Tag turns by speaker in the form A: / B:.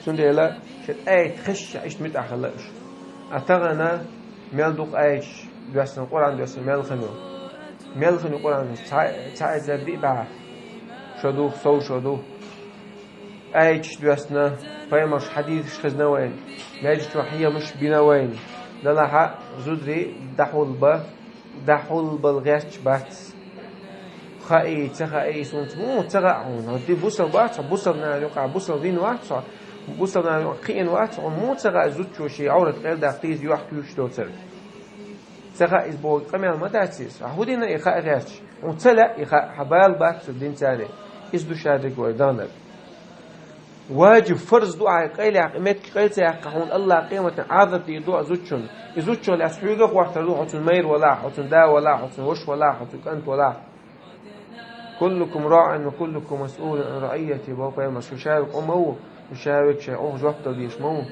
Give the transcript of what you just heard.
A: سنديلا شد آية خش عيش متأخلش أتغنى ملدوق آيش دوسنا القرآن دوسنا ملخنو القرآن تعال زبدي بعه شدو صو شدو آيش دوسنا فيمش حديث خزنا وين ماجت وحية مش بينا وين للاحق زودري دحول بالغيش بات خائي تخائي سونت مو تغعون هدي بوصل بات بوصل نالوقع بوصل دين واتش بوصل نالوقين واتش مو تغع زوجو شي عورة غير دقيز يوحت يشتو تر تغع إزبوع قميل ما داتيس هودينا إخاء غيرش وتلا إخاء حبال بات الدين تاني إزدو شادق ويدانك واجب فرض دعاء قيل عقمت قيل سيحقون الله قيمة عاذتي دعاء زوجون يزوجو لأسحيقك وقت روح حتن مير ولا حتن دا ولا حتن وش ولا حتن كنت ولا كلكم راع وكلكم مسؤول عن رعيته بابا يمس يشارك أمه يشارك شيء جوابته ديش مو